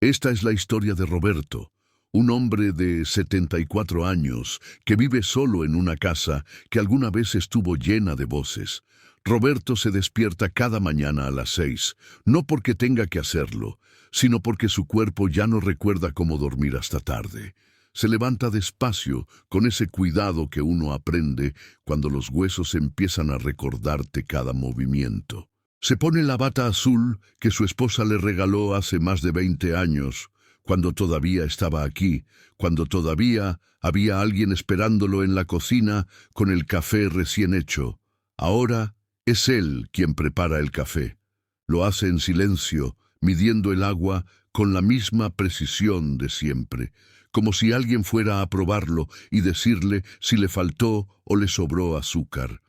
Esta es la historia de Roberto, un hombre de 74 años que vive solo en una casa que alguna vez estuvo llena de voces. Roberto se despierta cada mañana a las 6, no porque tenga que hacerlo, sino porque su cuerpo ya no recuerda cómo dormir hasta tarde. Se levanta despacio, con ese cuidado que uno aprende cuando los huesos empiezan a recordarte cada movimiento. Se pone la bata azul que su esposa le regaló hace más de 20 años, cuando todavía estaba aquí, cuando todavía había alguien esperándolo en la cocina con el café recién hecho. Ahora es él quien prepara el café. Lo hace en silencio, midiendo el agua con la misma precisión de siempre, como si alguien fuera a probarlo y decirle si le faltó o le sobró azúcar.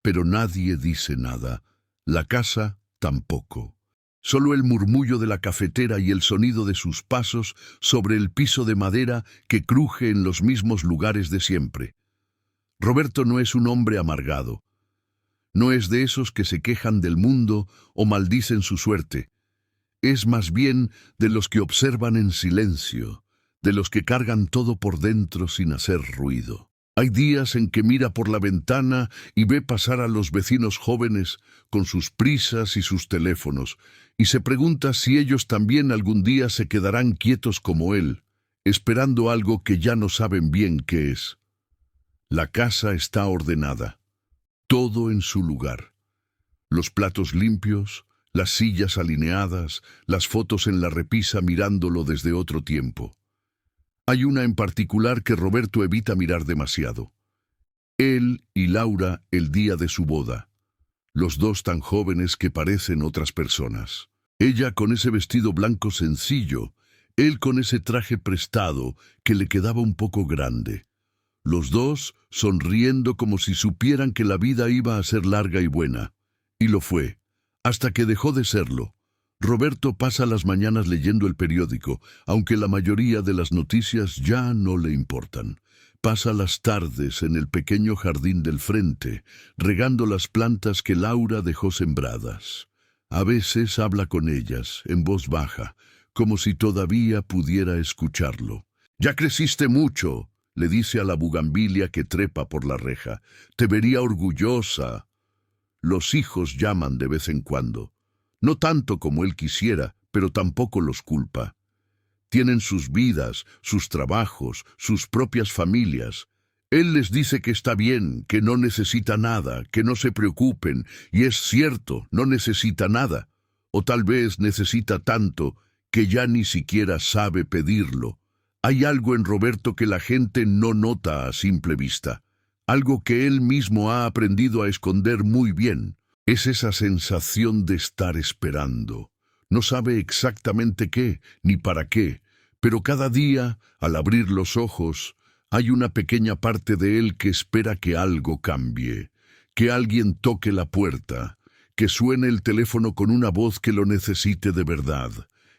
Pero nadie dice nada. La casa tampoco. Solo el murmullo de la cafetera y el sonido de sus pasos sobre el piso de madera que cruje en los mismos lugares de siempre. Roberto no es un hombre amargado. No es de esos que se quejan del mundo o maldicen su suerte. Es más bien de los que observan en silencio, de los que cargan todo por dentro sin hacer ruido. Hay días en que mira por la ventana y ve pasar a los vecinos jóvenes con sus prisas y sus teléfonos, y se pregunta si ellos también algún día se quedarán quietos como él, esperando algo que ya no saben bien qué es. La casa está ordenada, todo en su lugar. Los platos limpios, las sillas alineadas, las fotos en la repisa mirándolo desde otro tiempo. Hay una en particular que Roberto evita mirar demasiado. Él y Laura el día de su boda. Los dos tan jóvenes que parecen otras personas. Ella con ese vestido blanco sencillo, él con ese traje prestado que le quedaba un poco grande. Los dos sonriendo como si supieran que la vida iba a ser larga y buena. Y lo fue, hasta que dejó de serlo. Roberto pasa las mañanas leyendo el periódico, aunque la mayoría de las noticias ya no le importan. Pasa las tardes en el pequeño jardín del frente, regando las plantas que Laura dejó sembradas. A veces habla con ellas, en voz baja, como si todavía pudiera escucharlo. «Ya creciste mucho», le dice a la bugambilia que trepa por la reja. «Te vería orgullosa». Los hijos llaman de vez en cuando. No tanto como él quisiera, pero tampoco los culpa. Tienen sus vidas, sus trabajos, sus propias familias. Él les dice que está bien, que no necesita nada, que no se preocupen, y es cierto, no necesita nada. O tal vez necesita tanto que ya ni siquiera sabe pedirlo. Hay algo en Roberto que la gente no nota a simple vista, algo que él mismo ha aprendido a esconder muy bien. Es esa sensación de estar esperando. No sabe exactamente qué, ni para qué, pero cada día, al abrir los ojos, hay una pequeña parte de él que espera que algo cambie, que alguien toque la puerta, que suene el teléfono con una voz que lo necesite de verdad,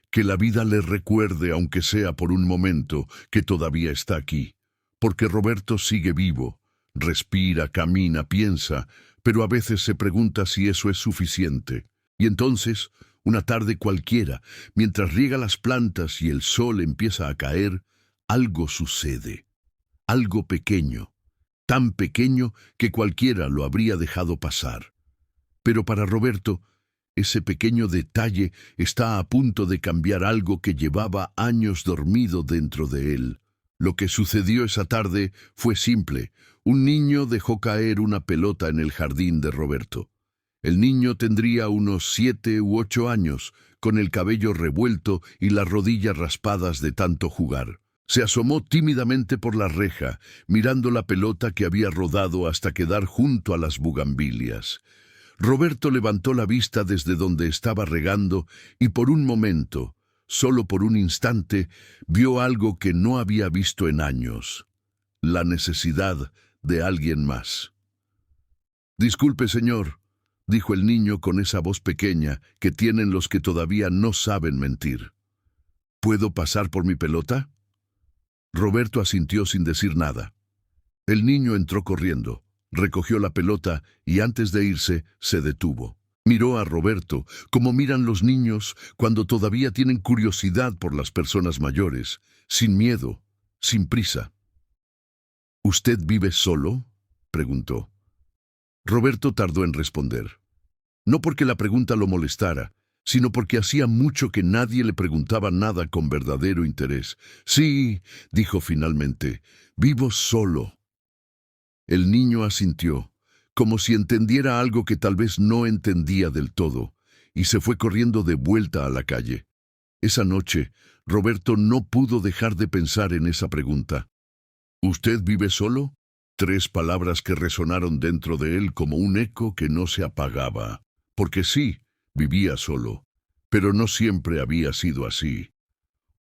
que la vida le recuerde, aunque sea por un momento, que todavía está aquí. Porque Roberto sigue vivo, respira, camina, piensa, pero a veces se pregunta si eso es suficiente. Y entonces, una tarde cualquiera, mientras riega las plantas y el sol empieza a caer, algo sucede. Algo pequeño, tan pequeño que cualquiera lo habría dejado pasar. Pero para Roberto, ese pequeño detalle está a punto de cambiar algo que llevaba años dormido dentro de él. Lo que sucedió esa tarde fue simple. Un niño dejó caer una pelota en el jardín de Roberto. El niño tendría unos 7 u 8 años, con el cabello revuelto y las rodillas raspadas de tanto jugar. Se asomó tímidamente por la reja, mirando la pelota que había rodado hasta quedar junto a las bugambilias. Roberto levantó la vista desde donde estaba regando y por un momento, solo por un instante, vio algo que no había visto en años: la necesidad de alguien más. «Disculpe, señor», dijo el niño con esa voz pequeña que tienen los que todavía no saben mentir. «¿Puedo pasar por mi pelota?» Roberto asintió sin decir nada. El niño entró corriendo, recogió la pelota y antes de irse se detuvo. Miró a Roberto, como miran los niños cuando todavía tienen curiosidad por las personas mayores, sin miedo, sin prisa. ¿Usted vive solo?, preguntó. Roberto tardó en responder. No porque la pregunta lo molestara, sino porque hacía mucho que nadie le preguntaba nada con verdadero interés. Sí, dijo finalmente, vivo solo. El niño asintió, como si entendiera algo que tal vez no entendía del todo, y se fue corriendo de vuelta a la calle. Esa noche, Roberto no pudo dejar de pensar en esa pregunta. ¿Usted vive solo? 3 palabras que resonaron dentro de él como un eco que no se apagaba. Porque sí, vivía solo, pero no siempre había sido así.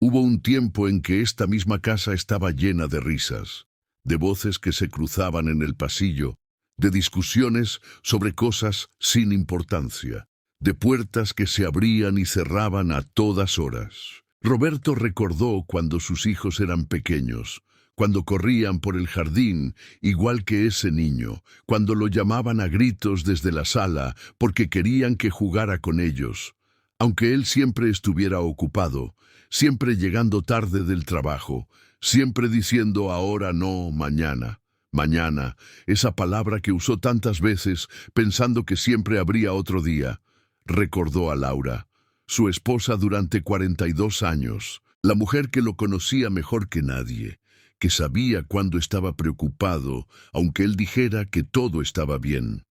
Hubo un tiempo en que esta misma casa estaba llena de risas, de voces que se cruzaban en el pasillo, de discusiones sobre cosas sin importancia, de puertas que se abrían y cerraban a todas horas. Roberto recordó cuando sus hijos eran pequeños, cuando corrían por el jardín, igual que ese niño, cuando lo llamaban a gritos desde la sala porque querían que jugara con ellos, aunque él siempre estuviera ocupado, siempre llegando tarde del trabajo, siempre diciendo ahora no, mañana. Mañana, esa palabra que usó tantas veces pensando que siempre habría otro día. Recordó a Laura, su esposa durante 42 años, la mujer que lo conocía mejor que nadie, que sabía cuándo estaba preocupado, aunque él dijera que todo estaba bien.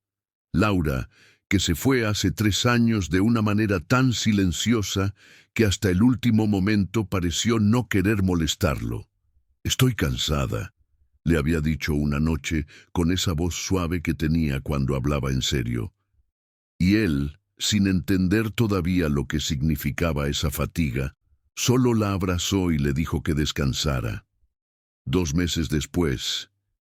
Laura, que se fue hace 3 años de una manera tan silenciosa que hasta el último momento pareció no querer molestarlo. «Estoy cansada», le había dicho una noche con esa voz suave que tenía cuando hablaba en serio. Y él, sin entender todavía lo que significaba esa fatiga, solo la abrazó y le dijo que descansara. 2 meses después,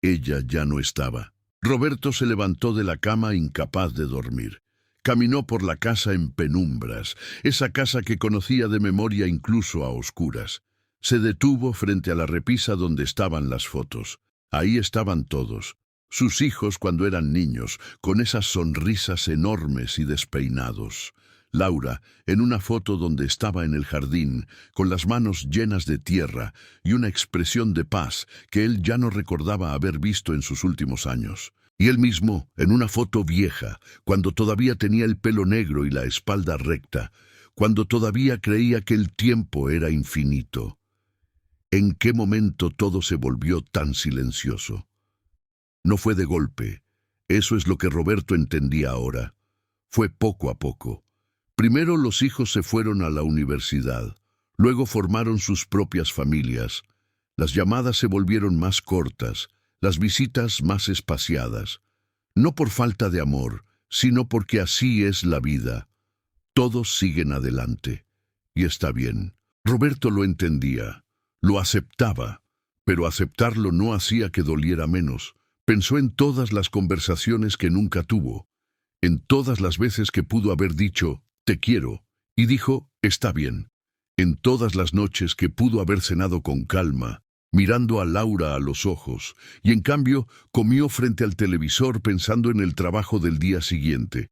ella ya no estaba. Roberto se levantó de la cama incapaz de dormir. Caminó por la casa en penumbras, esa casa que conocía de memoria incluso a oscuras. Se detuvo frente a la repisa donde estaban las fotos. Ahí estaban todos, sus hijos cuando eran niños, con esas sonrisas enormes y despeinados. Laura, en una foto donde estaba en el jardín, con las manos llenas de tierra y una expresión de paz que él ya no recordaba haber visto en sus últimos años. Y él mismo, en una foto vieja, cuando todavía tenía el pelo negro y la espalda recta, cuando todavía creía que el tiempo era infinito. ¿En qué momento todo se volvió tan silencioso? No fue de golpe. Eso es lo que Roberto entendía ahora. Fue poco a poco. Primero los hijos se fueron a la universidad, luego formaron sus propias familias. Las llamadas se volvieron más cortas, las visitas más espaciadas. No por falta de amor, sino porque así es la vida. Todos siguen adelante. Y está bien. Roberto lo entendía, lo aceptaba, pero aceptarlo no hacía que doliera menos. Pensó en todas las conversaciones que nunca tuvo, en todas las veces que pudo haber dicho «te quiero», y dijo «está bien», en todas las noches que pudo haber cenado con calma, mirando a Laura a los ojos, y en cambio comió frente al televisor pensando en el trabajo del día siguiente.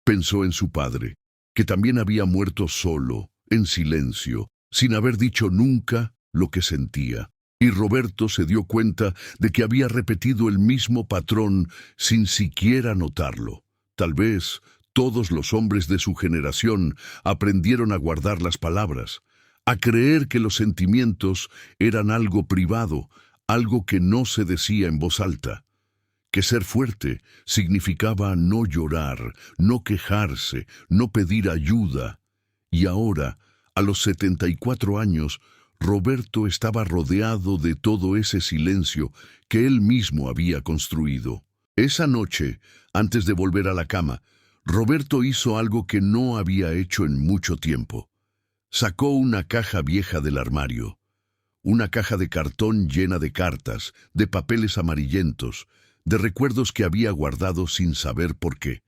Pensó en su padre, que también había muerto solo, en silencio, sin haber dicho nunca lo que sentía. Y Roberto se dio cuenta de que había repetido el mismo patrón sin siquiera notarlo. Tal vez todos los hombres de su generación aprendieron a guardar las palabras, a creer que los sentimientos eran algo privado, algo que no se decía en voz alta, que ser fuerte significaba no llorar, no quejarse, no pedir ayuda. Y ahora, a los 74 años, Roberto estaba rodeado de todo ese silencio que él mismo había construido. Esa noche, antes de volver a la cama, Roberto hizo algo que no había hecho en mucho tiempo. Sacó una caja vieja del armario, una caja de cartón llena de cartas, de papeles amarillentos, de recuerdos que había guardado sin saber por qué.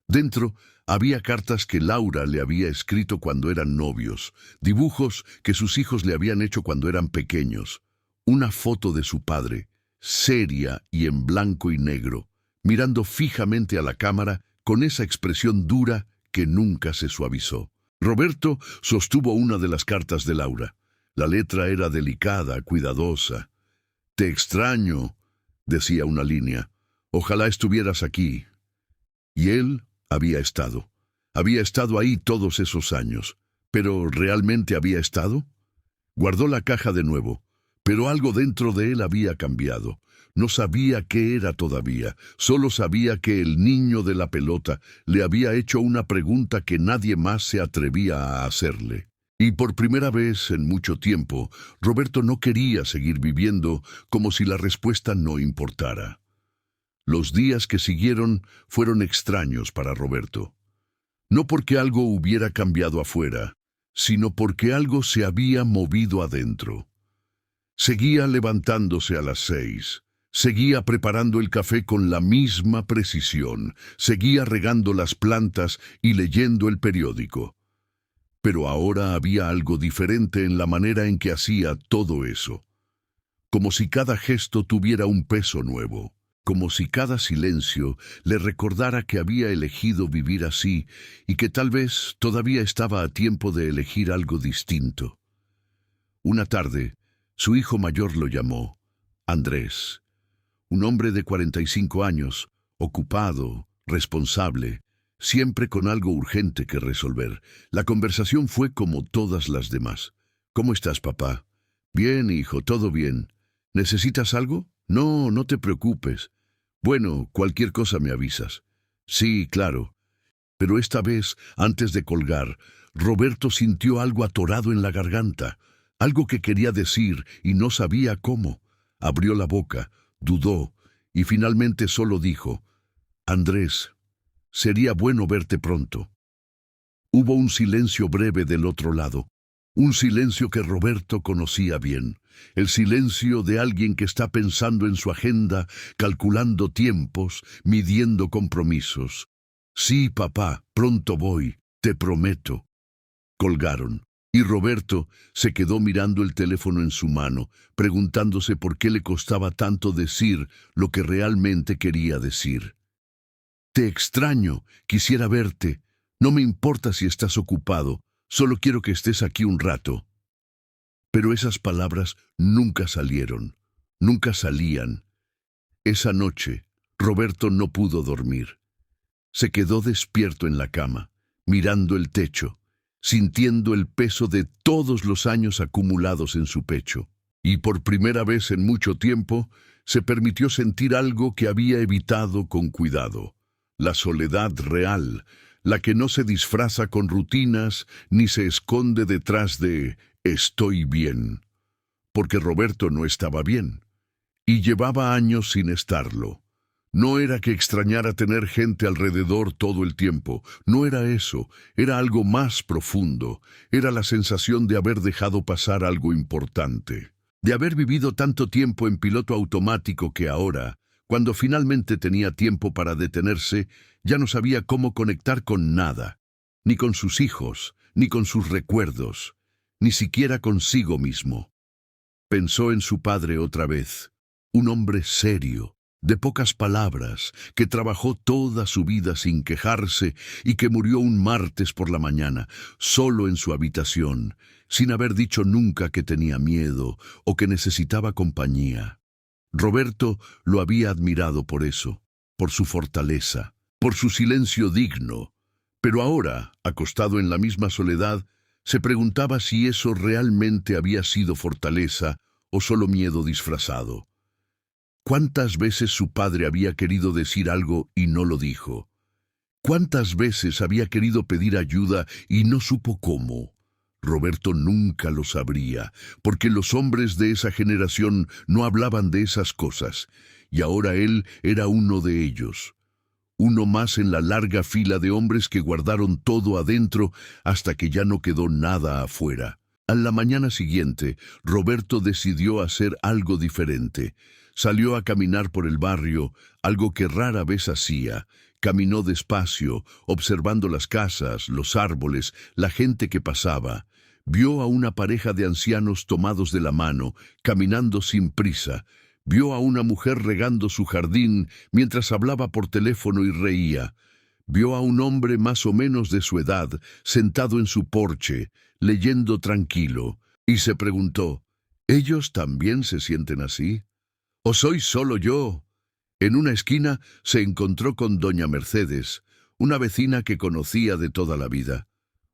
Dentro había cartas que Laura le había escrito cuando eran novios, dibujos que sus hijos le habían hecho cuando eran pequeños, una foto de su padre, seria y en blanco y negro, mirando fijamente a la cámara con esa expresión dura que nunca se suavizó. Roberto sostuvo una de las cartas de Laura. La letra era delicada, cuidadosa. «Te extraño», decía una línea. «Ojalá estuvieras aquí». Y él había estado. Había estado ahí todos esos años. ¿Pero realmente había estado? Guardó la caja de nuevo, pero algo dentro de él había cambiado. No sabía qué era todavía, solo sabía que el niño de la pelota le había hecho una pregunta que nadie más se atrevía a hacerle. Y por primera vez en mucho tiempo, Roberto no quería seguir viviendo como si la respuesta no importara. Los días que siguieron fueron extraños para Roberto. No porque algo hubiera cambiado afuera, sino porque algo se había movido adentro. Seguía levantándose a las 6, seguía preparando el café con la misma precisión, seguía regando las plantas y leyendo el periódico. Pero ahora había algo diferente en la manera en que hacía todo eso. Como si cada gesto tuviera un peso nuevo. Como si cada silencio le recordara que había elegido vivir así y que tal vez todavía estaba a tiempo de elegir algo distinto. Una tarde, su hijo mayor lo llamó, Andrés. Un hombre de 45 años, ocupado, responsable, siempre con algo urgente que resolver. La conversación fue como todas las demás. «¿Cómo estás, papá?» «Bien, hijo, todo bien. ¿Necesitas algo?» «No, no te preocupes. Bueno, cualquier cosa me avisas». «Sí, claro». Pero esta vez, antes de colgar, Roberto sintió algo atorado en la garganta, algo que quería decir y no sabía cómo. Abrió la boca, dudó y finalmente solo dijo, «Andrés, sería bueno verte pronto». Hubo un silencio breve del otro lado, un silencio que Roberto conocía bien. El silencio de alguien que está pensando en su agenda, calculando tiempos, midiendo compromisos. «Sí, papá, pronto voy, te prometo». Colgaron, y Roberto se quedó mirando el teléfono en su mano, preguntándose por qué le costaba tanto decir lo que realmente quería decir. «Te extraño, quisiera verte. No me importa si estás ocupado, solo quiero que estés aquí un rato». Pero esas palabras nunca salieron, nunca salían. Esa noche, Roberto no pudo dormir. Se quedó despierto en la cama, mirando el techo, sintiendo el peso de todos los años acumulados en su pecho. Y por primera vez en mucho tiempo, se permitió sentir algo que había evitado con cuidado. La soledad real, la que no se disfraza con rutinas ni se esconde detrás de «estoy bien», porque Roberto no estaba bien, y llevaba años sin estarlo. No era que extrañara tener gente alrededor todo el tiempo, no era eso, era algo más profundo, era la sensación de haber dejado pasar algo importante, de haber vivido tanto tiempo en piloto automático que ahora, cuando finalmente tenía tiempo para detenerse, ya no sabía cómo conectar con nada, ni con sus hijos, ni con sus recuerdos, ni siquiera consigo mismo. Pensó en su padre otra vez, un hombre serio, de pocas palabras, que trabajó toda su vida sin quejarse y que murió un martes por la mañana, solo en su habitación, sin haber dicho nunca que tenía miedo o que necesitaba compañía. Roberto lo había admirado por eso, por su fortaleza, por su silencio digno, pero ahora, acostado en la misma soledad, se preguntaba si eso realmente había sido fortaleza o solo miedo disfrazado. ¿Cuántas veces su padre había querido decir algo y no lo dijo? ¿Cuántas veces había querido pedir ayuda y no supo cómo? Roberto nunca lo sabría, porque los hombres de esa generación no hablaban de esas cosas, y ahora él era uno de ellos. Uno más en la larga fila de hombres que guardaron todo adentro hasta que ya no quedó nada afuera. A la mañana siguiente, Roberto decidió hacer algo diferente. Salió a caminar por el barrio, algo que rara vez hacía. Caminó despacio, observando las casas, los árboles, la gente que pasaba. Vio a una pareja de ancianos tomados de la mano, caminando sin prisa. Vio a una mujer regando su jardín mientras hablaba por teléfono y reía. Vio a un hombre más o menos de su edad, sentado en su porche, leyendo tranquilo, y se preguntó, ¿ellos también se sienten así? ¿O soy solo yo? En una esquina se encontró con doña Mercedes, una vecina que conocía de toda la vida.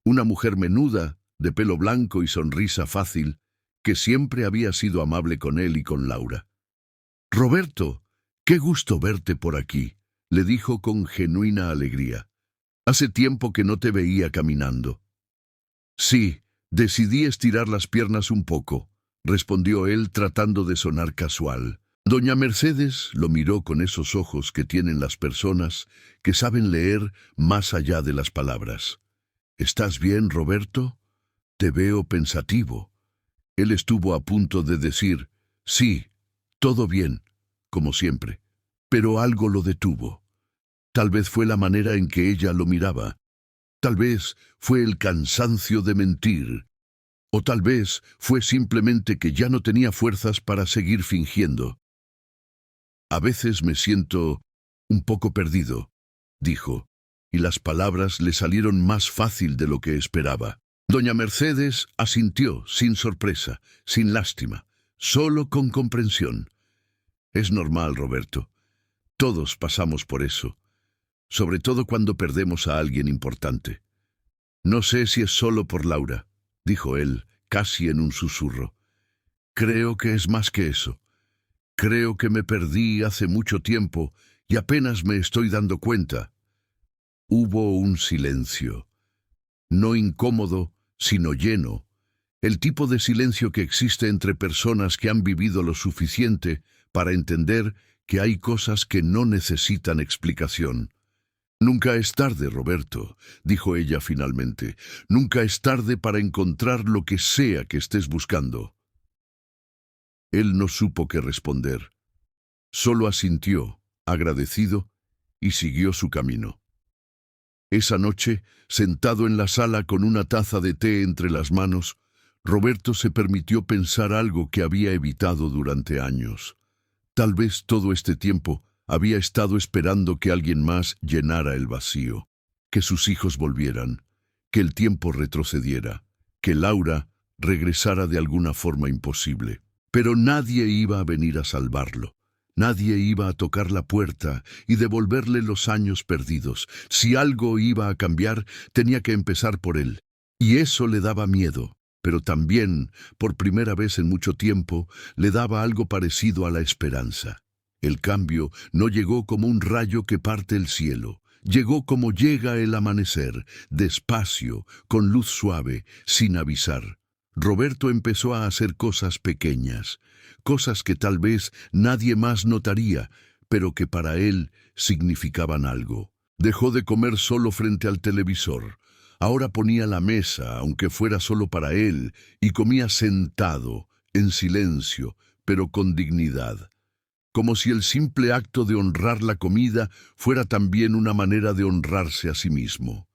Una mujer menuda, de pelo blanco y sonrisa fácil, que siempre había sido amable con él y con Laura. «Roberto, qué gusto verte por aquí», le dijo con genuina alegría. «Hace tiempo que no te veía caminando». «Sí, decidí estirar las piernas un poco», respondió él tratando de sonar casual. Doña Mercedes lo miró con esos ojos que tienen las personas que saben leer más allá de las palabras. «¿Estás bien, Roberto? Te veo pensativo». Él estuvo a punto de decir, «Sí, todo bien», como siempre, pero algo lo detuvo. Tal vez fue la manera en que ella lo miraba. Tal vez fue el cansancio de mentir. O tal vez fue simplemente que ya no tenía fuerzas para seguir fingiendo. «A veces me siento un poco perdido», dijo, y las palabras le salieron más fácil de lo que esperaba. Doña Mercedes asintió, sin sorpresa, sin lástima, solo con comprensión. «Es normal, Roberto. Todos pasamos por eso, sobre todo cuando perdemos a alguien importante. No sé si es solo por Laura», dijo él, casi en un susurro. «Creo que es más que eso. Creo que me perdí hace mucho tiempo y apenas me estoy dando cuenta». Hubo un silencio, no incómodo, sino lleno, el tipo de silencio que existe entre personas que han vivido lo suficiente para entender que hay cosas que no necesitan explicación. «Nunca es tarde, Roberto», dijo ella finalmente. «Nunca es tarde para encontrar lo que sea que estés buscando». Él no supo qué responder. Solo asintió, agradecido, y siguió su camino. Esa noche, sentado en la sala con una taza de té entre las manos, Roberto se permitió pensar algo que había evitado durante años. Tal vez todo este tiempo había estado esperando que alguien más llenara el vacío, que sus hijos volvieran, que el tiempo retrocediera, que Laura regresara de alguna forma imposible. Pero nadie iba a venir a salvarlo. Nadie iba a tocar la puerta y devolverle los años perdidos. Si algo iba a cambiar, tenía que empezar por él. Y eso le daba miedo, pero también, por primera vez en mucho tiempo, le daba algo parecido a la esperanza. El cambio no llegó como un rayo que parte el cielo. Llegó como llega el amanecer, despacio, con luz suave, sin avisar. Roberto empezó a hacer cosas pequeñas, cosas que tal vez nadie más notaría, pero que para él significaban algo. Dejó de comer solo frente al televisor. Ahora ponía la mesa, aunque fuera solo para él, y comía sentado, en silencio, pero con dignidad. Como si el simple acto de honrar la comida fuera también una manera de honrarse a sí mismo.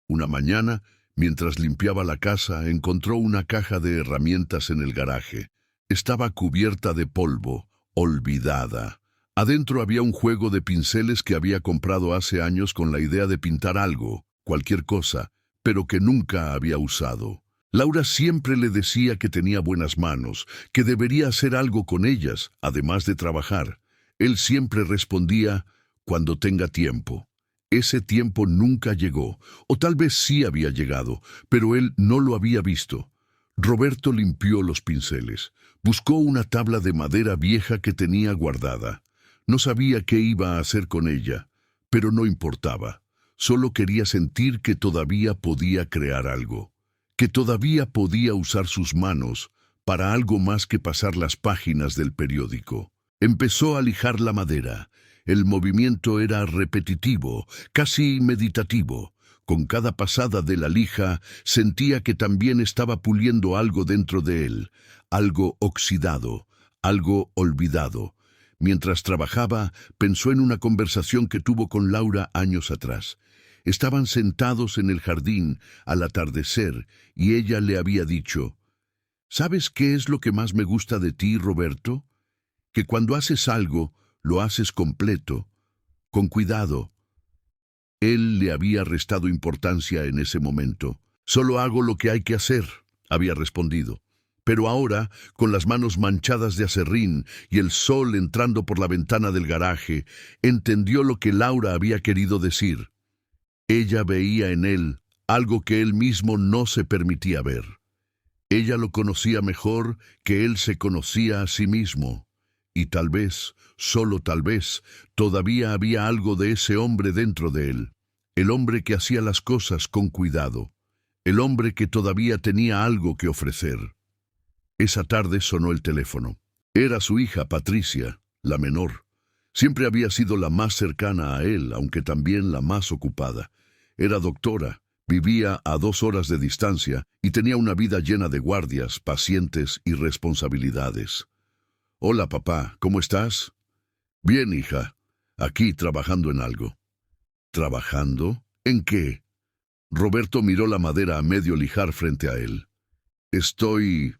Una mañana, mientras limpiaba la casa, encontró una caja de herramientas en el garaje. Estaba cubierta de polvo, olvidada. Adentro había un juego de pinceles que había comprado hace años con la idea de pintar algo, cualquier cosa, pero que nunca había usado. Laura siempre le decía que tenía buenas manos, que debería hacer algo con ellas, además de trabajar. Él siempre respondía, «cuando tenga tiempo». Ese tiempo nunca llegó, o tal vez sí había llegado, pero él no lo había visto. Roberto limpió los pinceles. Buscó una tabla de madera vieja que tenía guardada. No sabía qué iba a hacer con ella, pero no importaba. Solo quería sentir que todavía podía crear algo, que todavía podía usar sus manos para algo más que pasar las páginas del periódico. Empezó a lijar la madera. El movimiento era repetitivo, casi meditativo. Con cada pasada de la lija sentía que también estaba puliendo algo dentro de él, algo oxidado, algo olvidado. Mientras trabajaba, pensó en una conversación que tuvo con Laura años atrás. Estaban sentados en el jardín al atardecer y ella le había dicho, «¿Sabes qué es lo que más me gusta de ti, Roberto? Que cuando haces algo, lo haces completo, con cuidado». Él le había restado importancia en ese momento. «Solo hago lo que hay que hacer», había respondido. Pero ahora, con las manos manchadas de aserrín y el sol entrando por la ventana del garaje, entendió lo que Laura había querido decir. Ella veía en él algo que él mismo no se permitía ver. Ella lo conocía mejor que él se conocía a sí mismo. Y tal vez, solo tal vez, todavía había algo de ese hombre dentro de él. El hombre que hacía las cosas con cuidado. El hombre que todavía tenía algo que ofrecer. Esa tarde sonó el teléfono. Era su hija, Patricia, la menor. Siempre había sido la más cercana a él, aunque también la más ocupada. Era doctora, vivía a 2 horas de distancia y tenía una vida llena de guardias, pacientes y responsabilidades. «Hola, papá, ¿cómo estás?» «Bien, hija. Aquí trabajando en algo». «¿Trabajando? ¿En qué?» Roberto miró la madera a medio lijar frente a él. «Estoy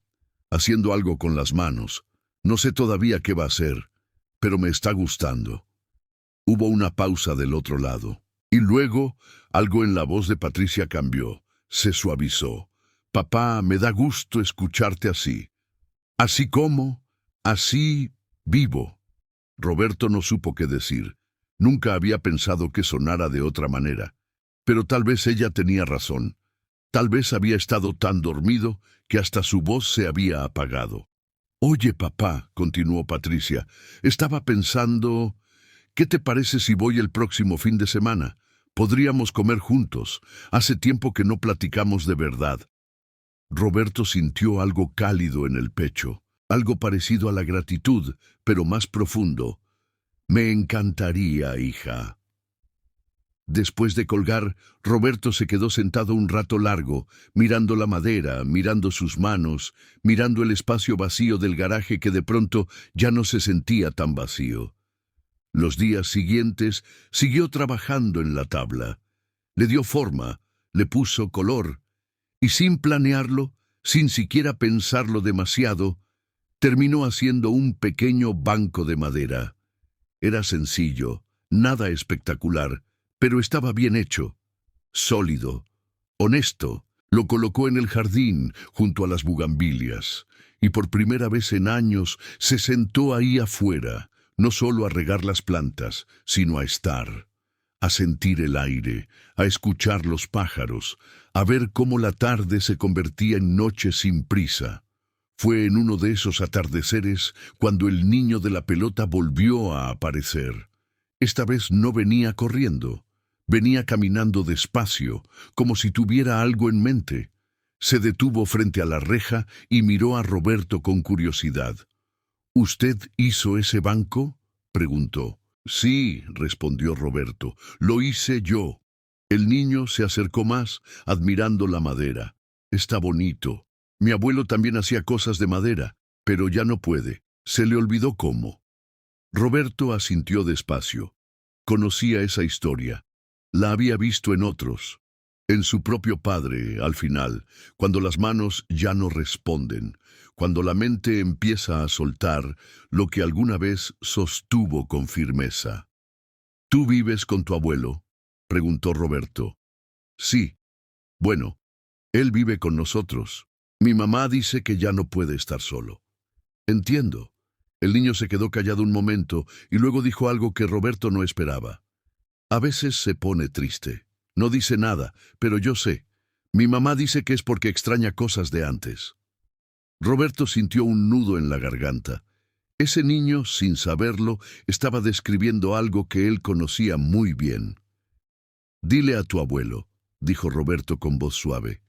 haciendo algo con las manos. No sé todavía qué va a ser, pero me está gustando». Hubo una pausa del otro lado. Y luego, algo en la voz de Patricia cambió. Se suavizó. «Papá, me da gusto escucharte así». «¿Así cómo?» «Así vivo». Roberto no supo qué decir. Nunca había pensado que sonara de otra manera. Pero tal vez ella tenía razón. Tal vez había estado tan dormido que hasta su voz se había apagado. «Oye, papá», continuó Patricia, «estaba pensando, ¿qué te parece si voy el próximo fin de semana? Podríamos comer juntos. Hace tiempo que no platicamos de verdad». Roberto sintió algo cálido en el pecho, algo parecido a la gratitud, pero más profundo. «Me encantaría, hija». Después de colgar, Roberto se quedó sentado un rato largo, mirando la madera, mirando sus manos, mirando el espacio vacío del garaje que de pronto ya no se sentía tan vacío. Los días siguientes siguió trabajando en la tabla. Le dio forma, le puso color, y sin planearlo, sin siquiera pensarlo demasiado, terminó haciendo un pequeño banco de madera. Era sencillo, nada espectacular, pero estaba bien hecho, sólido, honesto. Lo colocó en el jardín, junto a las bugambilias, y por primera vez en años se sentó ahí afuera, no solo a regar las plantas, sino a estar, a sentir el aire, a escuchar los pájaros, a ver cómo la tarde se convertía en noche sin prisa. Fue en uno de esos atardeceres cuando el niño de la pelota volvió a aparecer. Esta vez no venía corriendo. Venía caminando despacio, como si tuviera algo en mente. Se detuvo frente a la reja y miró a Roberto con curiosidad. «¿Usted hizo ese banco?», preguntó. «Sí», respondió Roberto, «lo hice yo». El niño se acercó más, admirando la madera. «Está bonito. Mi abuelo también hacía cosas de madera, pero ya no puede. Se le olvidó cómo». Roberto asintió despacio. Conocía esa historia. La había visto en otros, en su propio padre, al final, cuando las manos ya no responden, cuando la mente empieza a soltar lo que alguna vez sostuvo con firmeza. «¿Tú vives con tu abuelo?», preguntó Roberto. «Sí. Bueno, él vive con nosotros. Mi mamá dice que ya no puede estar solo». «Entiendo». El niño se quedó callado un momento y luego dijo algo que Roberto no esperaba. «A veces se pone triste. No dice nada, pero yo sé. Mi mamá dice que es porque extraña cosas de antes». Roberto sintió un nudo en la garganta. Ese niño, sin saberlo, estaba describiendo algo que él conocía muy bien. «Dile a tu abuelo», dijo Roberto con voz suave,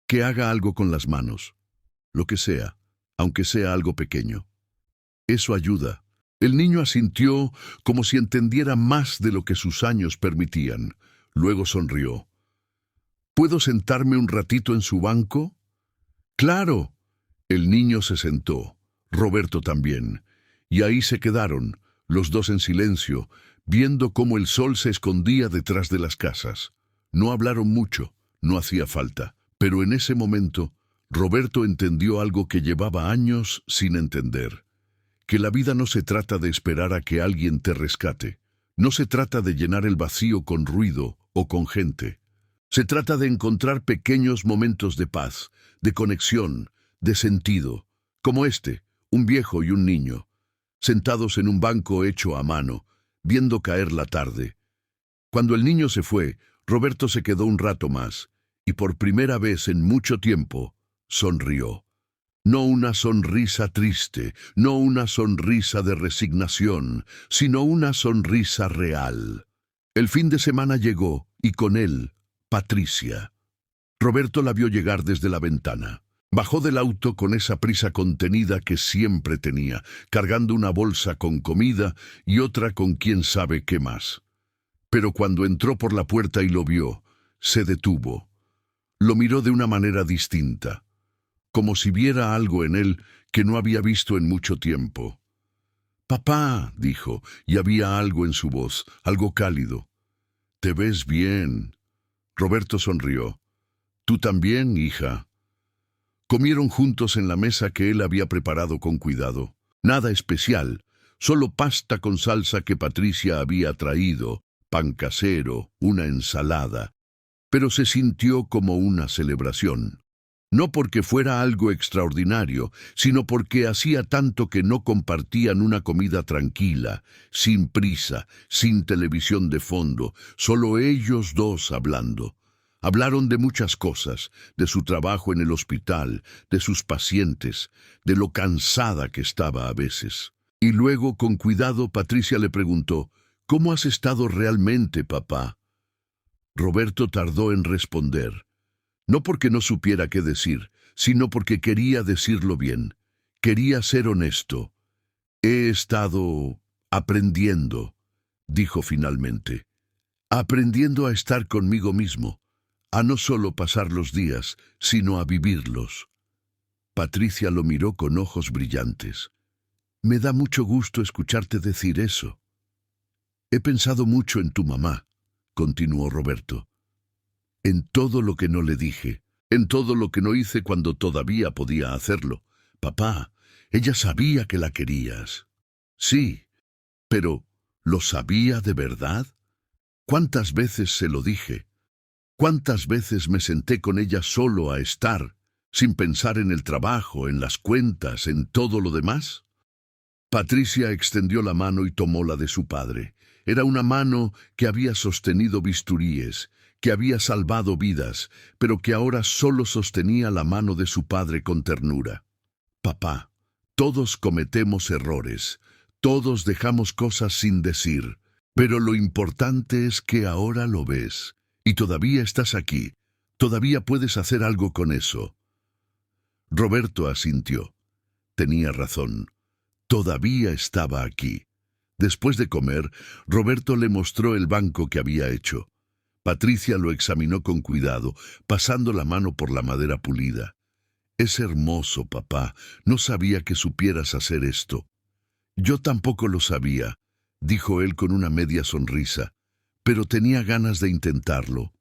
«que haga algo con las manos. Lo que sea, aunque sea algo pequeño. Eso ayuda». El niño asintió como si entendiera más de lo que sus años permitían. Luego sonrió. «¿Puedo sentarme un ratito en su banco?» «Claro». El niño se sentó, Roberto también, y ahí se quedaron, los dos en silencio, viendo cómo el sol se escondía detrás de las casas. No hablaron mucho, no hacía falta, pero en ese momento, Roberto entendió algo que llevaba años sin entender. Que la vida no se trata de esperar a que alguien te rescate. No se trata de llenar el vacío con ruido o con gente. Se trata de encontrar pequeños momentos de paz, de conexión, de sentido, como este, un viejo y un niño, sentados en un banco hecho a mano, viendo caer la tarde. Cuando el niño se fue, Roberto se quedó un rato más, y por primera vez en mucho tiempo, sonrió. No una sonrisa triste, no una sonrisa de resignación, sino una sonrisa real. El fin de semana llegó, y con él, Patricia. Roberto la vio llegar desde la ventana. Bajó del auto con esa prisa contenida que siempre tenía, cargando una bolsa con comida y otra con quién sabe qué más. Pero cuando entró por la puerta y lo vio, se detuvo. Lo miró de una manera distinta, como si viera algo en él que no había visto en mucho tiempo. «Papá», dijo, y había algo en su voz, algo cálido. «Te ves bien». Roberto sonrió. «¿Tú también, hija?» Comieron juntos en la mesa que él había preparado con cuidado. Nada especial, solo pasta con salsa que Patricia había traído, pan casero, una ensalada. Pero se sintió como una celebración. No porque fuera algo extraordinario, sino porque hacía tanto que no compartían una comida tranquila, sin prisa, sin televisión de fondo, solo ellos dos hablando. Hablaron de muchas cosas, de su trabajo en el hospital, de sus pacientes, de lo cansada que estaba a veces. Y luego, con cuidado, Patricia le preguntó, «¿Cómo has estado realmente, papá?» Roberto tardó en responder. No porque no supiera qué decir, sino porque quería decirlo bien. Quería ser honesto. «He estado aprendiendo», dijo finalmente. «Aprendiendo a estar conmigo mismo, a no solo pasar los días, sino a vivirlos». Patricia lo miró con ojos brillantes. «Me da mucho gusto escucharte decir eso». «He pensado mucho en tu mamá», continuó Roberto. «En todo lo que no le dije, en todo lo que no hice cuando todavía podía hacerlo. Papá, ella sabía que la querías». «Sí, pero ¿lo sabía de verdad? ¿Cuántas veces se lo dije? ¿Cuántas veces me senté con ella solo a estar, sin pensar en el trabajo, en las cuentas, en todo lo demás?» Patricia extendió la mano y tomó la de su padre. Era una mano que había sostenido bisturíes, que había salvado vidas, pero que ahora solo sostenía la mano de su padre con ternura. «Papá, todos cometemos errores, todos dejamos cosas sin decir, pero lo importante es que ahora lo ves, y todavía estás aquí, todavía puedes hacer algo con eso». Roberto asintió. Tenía razón. Todavía estaba aquí. Después de comer, Roberto le mostró el banco que había hecho. Patricia lo examinó con cuidado, pasando la mano por la madera pulida. «Es hermoso, papá. No sabía que supieras hacer esto». «Yo tampoco lo sabía», dijo él con una media sonrisa, «pero tenía ganas de intentarlo».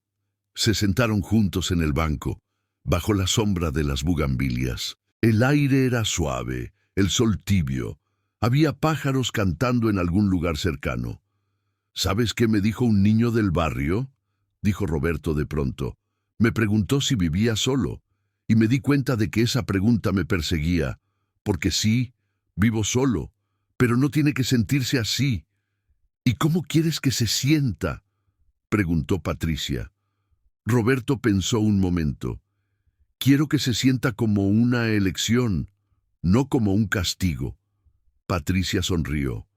Se sentaron juntos en el banco, bajo la sombra de las bugambilias. El aire era suave, el sol tibio. Había pájaros cantando en algún lugar cercano. «¿Sabes qué me dijo un niño del barrio?», dijo Roberto de pronto. «Me preguntó si vivía solo, y me di cuenta de que esa pregunta me perseguía, porque sí, vivo solo, pero no tiene que sentirse así». «¿Y cómo quieres que se sienta?», preguntó Patricia. Roberto pensó un momento. «Quiero que se sienta como una elección, no como un castigo». Patricia sonrió.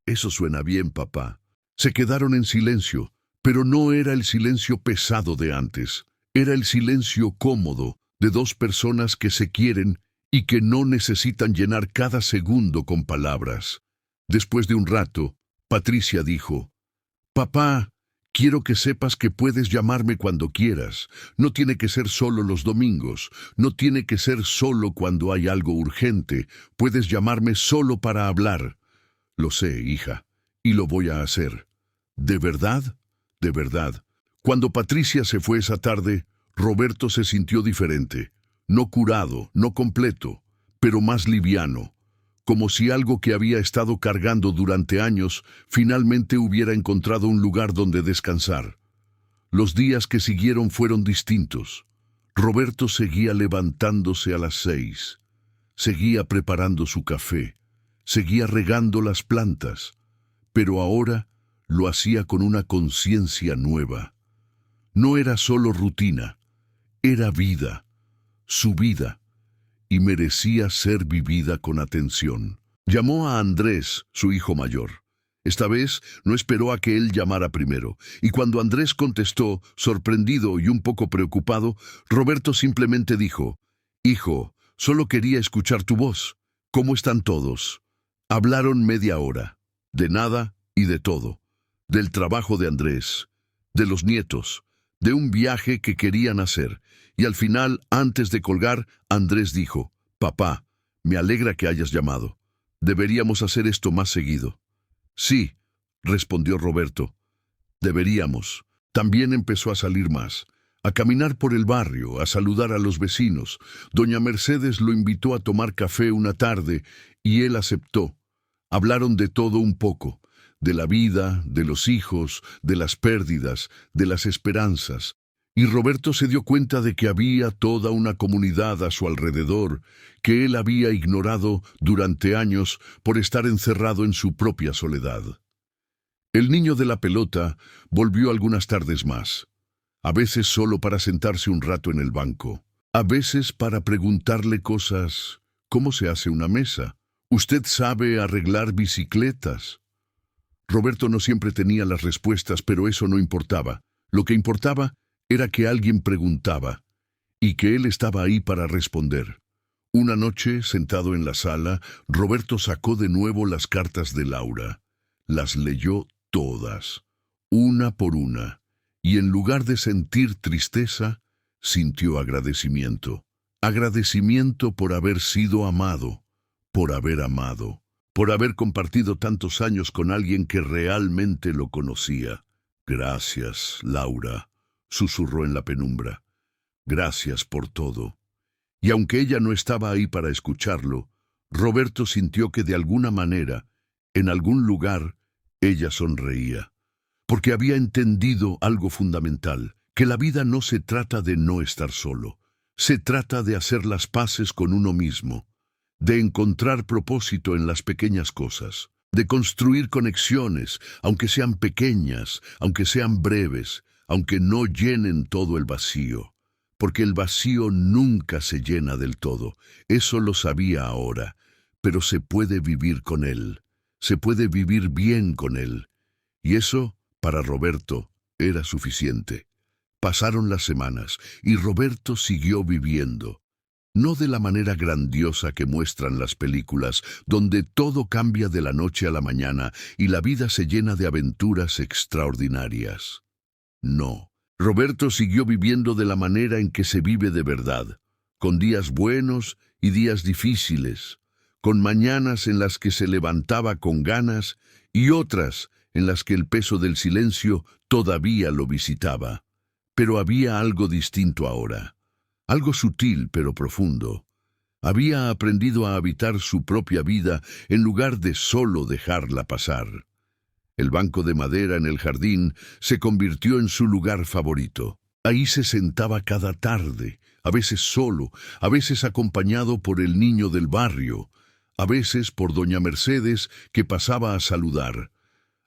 «Eso suena bien, papá». Se quedaron en silencio, pero no era el silencio pesado de antes. Era el silencio cómodo de dos personas que se quieren y que no necesitan llenar cada segundo con palabras. Después de un rato, Patricia dijo, «Papá, quiero que sepas que puedes llamarme cuando quieras. No tiene que ser solo los domingos. No tiene que ser solo cuando hay algo urgente. Puedes llamarme solo para hablar». «Lo sé, hija, y lo voy a hacer». «¿De verdad?». «De verdad». Cuando Patricia se fue esa tarde, Roberto se sintió diferente. No curado, no completo, pero más liviano. Como si algo que había estado cargando durante años finalmente hubiera encontrado un lugar donde descansar. Los días que siguieron fueron distintos. Roberto seguía levantándose a las 6, seguía preparando su café, seguía regando las plantas, pero ahora lo hacía con una conciencia nueva. No era solo rutina, era vida, su vida, y merecía ser vivida con atención. Llamó a Andrés, su hijo mayor. Esta vez no esperó a que él llamara primero, y cuando Andrés contestó, sorprendido y un poco preocupado, Roberto simplemente dijo: «Hijo, solo quería escuchar tu voz. ¿Cómo están todos?». Hablaron media hora, de nada y de todo, del trabajo de Andrés, de los nietos, de un viaje que querían hacer, y al final, antes de colgar, Andrés dijo: «Papá, me alegra que hayas llamado. Deberíamos hacer esto más seguido». «Sí», respondió Roberto, «deberíamos». También empezó a salir más, a caminar por el barrio, a saludar a los vecinos. Doña Mercedes lo invitó a tomar café una tarde y él aceptó. Hablaron de todo un poco, de la vida, de los hijos, de las pérdidas, de las esperanzas. Y Roberto se dio cuenta de que había toda una comunidad a su alrededor que él había ignorado durante años por estar encerrado en su propia soledad. El niño de la pelota volvió algunas tardes más, a veces solo para sentarse un rato en el banco, a veces para preguntarle cosas: ¿cómo se hace una mesa? ¿Usted sabe arreglar bicicletas? Roberto no siempre tenía las respuestas, pero eso no importaba. Lo que importaba era que alguien preguntaba, y que él estaba ahí para responder. Una noche, sentado en la sala, Roberto sacó de nuevo las cartas de Laura. Las leyó todas, una por una, y en lugar de sentir tristeza, sintió agradecimiento. Agradecimiento por haber sido amado, por haber amado, por haber compartido tantos años con alguien que realmente lo conocía. «Gracias, Laura», susurró en la penumbra. «Gracias por todo». Y aunque ella no estaba ahí para escucharlo, Roberto sintió que de alguna manera, en algún lugar, ella sonreía. Porque había entendido algo fundamental, que la vida no se trata de no estar solo. Se trata de hacer las paces con uno mismo, de encontrar propósito en las pequeñas cosas, de construir conexiones, aunque sean pequeñas, aunque sean breves, aunque no llenen todo el vacío. Porque el vacío nunca se llena del todo. Eso lo sabía ahora, pero se puede vivir con él. Se puede vivir bien con él. Y eso, para Roberto, era suficiente. Pasaron las semanas y Roberto siguió viviendo. No de la manera grandiosa que muestran las películas, donde todo cambia de la noche a la mañana y la vida se llena de aventuras extraordinarias. No. Roberto siguió viviendo de la manera en que se vive de verdad, con días buenos y días difíciles, con mañanas en las que se levantaba con ganas y otras en las que el peso del silencio todavía lo visitaba. Pero había algo distinto ahora, algo sutil pero profundo. Había aprendido a habitar su propia vida en lugar de solo dejarla pasar. El banco de madera en el jardín se convirtió en su lugar favorito. Ahí se sentaba cada tarde, a veces solo, a veces acompañado por el niño del barrio, a veces por doña Mercedes, que pasaba a saludar.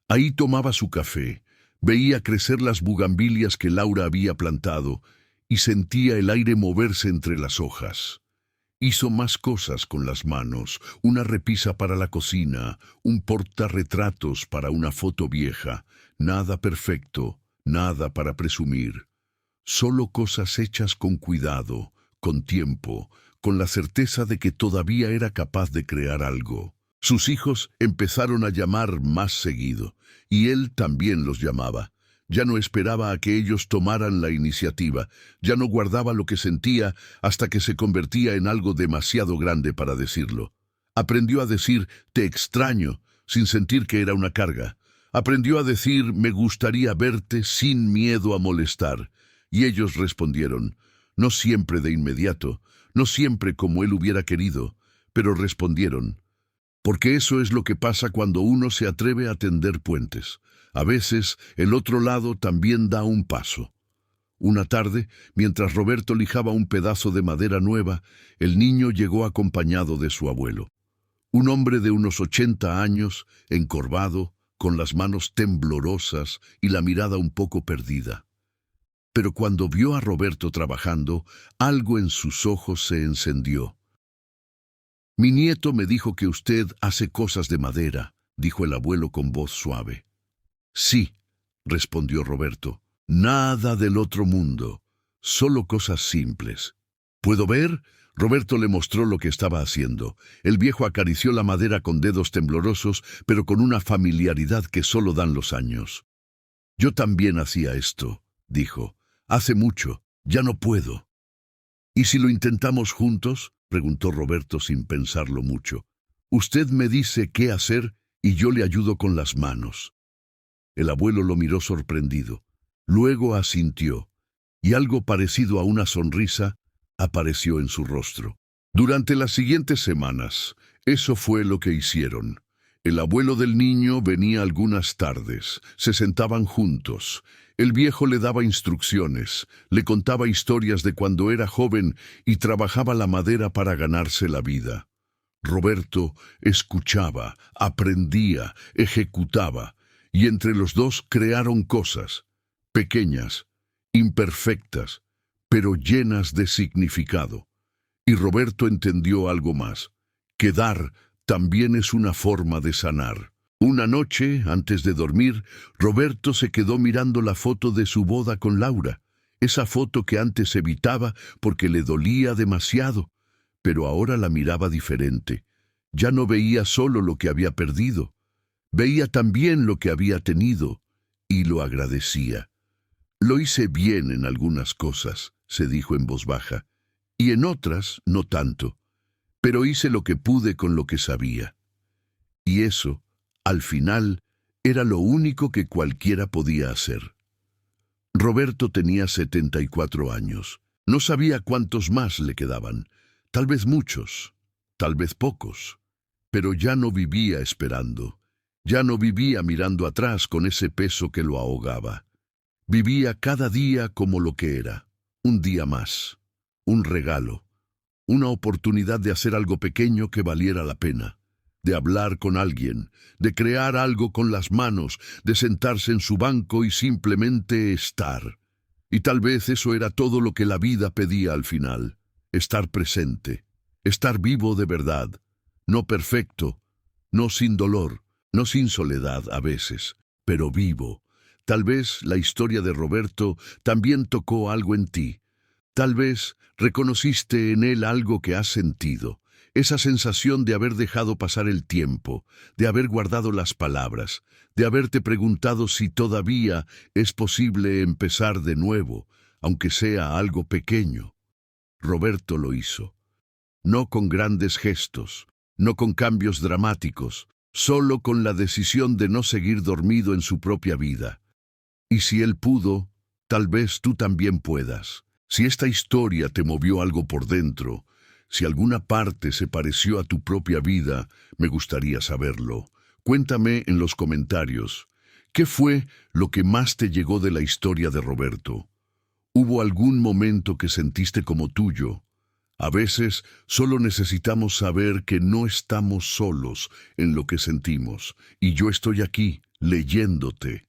Ahí tomaba su café, veía crecer las bugambilias que Laura había plantado y sentía el aire moverse entre las hojas. Hizo más cosas con las manos, una repisa para la cocina, un portarretratos para una foto vieja, nada perfecto, nada para presumir. Solo cosas hechas con cuidado, con tiempo, con la certeza de que todavía era capaz de crear algo. Sus hijos empezaron a llamar más seguido, y él también los llamaba. Ya no esperaba a que ellos tomaran la iniciativa, ya no guardaba lo que sentía hasta que se convertía en algo demasiado grande para decirlo. Aprendió a decir «te extraño» sin sentir que era una carga. Aprendió a decir «me gustaría verte» sin miedo a molestar. Y ellos respondieron, no siempre de inmediato, no siempre como él hubiera querido, pero respondieron. Porque eso es lo que pasa cuando uno se atreve a tender puentes. A veces, el otro lado también da un paso. Una tarde, mientras Roberto lijaba un pedazo de madera nueva, el niño llegó acompañado de su abuelo. Un hombre de unos 80 años, encorvado, con las manos temblorosas y la mirada un poco perdida. Pero cuando vio a Roberto trabajando, algo en sus ojos se encendió. «Mi nieto me dijo que usted hace cosas de madera», dijo el abuelo con voz suave. «Sí», respondió Roberto, «nada del otro mundo, solo cosas simples». «¿Puedo ver?». Roberto le mostró lo que estaba haciendo. El viejo acarició la madera con dedos temblorosos, pero con una familiaridad que solo dan los años. «Yo también hacía esto», dijo. «Hace mucho, ya no puedo». «¿Y si lo intentamos juntos?», preguntó Roberto sin pensarlo mucho. «Usted me dice qué hacer y yo le ayudo con las manos». El abuelo lo miró sorprendido. Luego asintió, y algo parecido a una sonrisa apareció en su rostro. Durante las siguientes semanas, eso fue lo que hicieron. El abuelo del niño venía algunas tardes, se sentaban juntos. El viejo le daba instrucciones, le contaba historias de cuando era joven y trabajaba la madera para ganarse la vida. Roberto escuchaba, aprendía, ejecutaba, y entre los dos crearon cosas, pequeñas, imperfectas, pero llenas de significado. Y Roberto entendió algo más, que dar también es una forma de sanar. Una noche, antes de dormir, Roberto se quedó mirando la foto de su boda con Laura, esa foto que antes evitaba porque le dolía demasiado, pero ahora la miraba diferente. Ya no veía solo lo que había perdido, veía también lo que había tenido, y lo agradecía. «Lo hice bien en algunas cosas», se dijo en voz baja, «y en otras no tanto, pero hice lo que pude con lo que sabía». Y eso, al final, era lo único que cualquiera podía hacer. Roberto tenía 74 años. No sabía cuántos más le quedaban, tal vez muchos, tal vez pocos, pero ya no vivía esperando, ya no vivía mirando atrás con ese peso que lo ahogaba. Vivía cada día como lo que era, un día más, un regalo, una oportunidad de hacer algo pequeño que valiera la pena, de hablar con alguien, de crear algo con las manos, de sentarse en su banco y simplemente estar. Y tal vez eso era todo lo que la vida pedía al final, estar presente, estar vivo de verdad, no perfecto, no sin dolor, no sin soledad a veces, pero vivo. Tal vez la historia de Roberto también tocó algo en ti. Tal vez reconociste en él algo que has sentido, esa sensación de haber dejado pasar el tiempo, de haber guardado las palabras, de haberte preguntado si todavía es posible empezar de nuevo, aunque sea algo pequeño. Roberto lo hizo. No con grandes gestos, no con cambios dramáticos, solo con la decisión de no seguir dormido en su propia vida. Y si él pudo, tal vez tú también puedas. Si esta historia te movió algo por dentro, si alguna parte se pareció a tu propia vida, me gustaría saberlo. Cuéntame en los comentarios. ¿Qué fue lo que más te llegó de la historia de Roberto? ¿Hubo algún momento que sentiste como tuyo? A veces solo necesitamos saber que no estamos solos en lo que sentimos, y yo estoy aquí, leyéndote,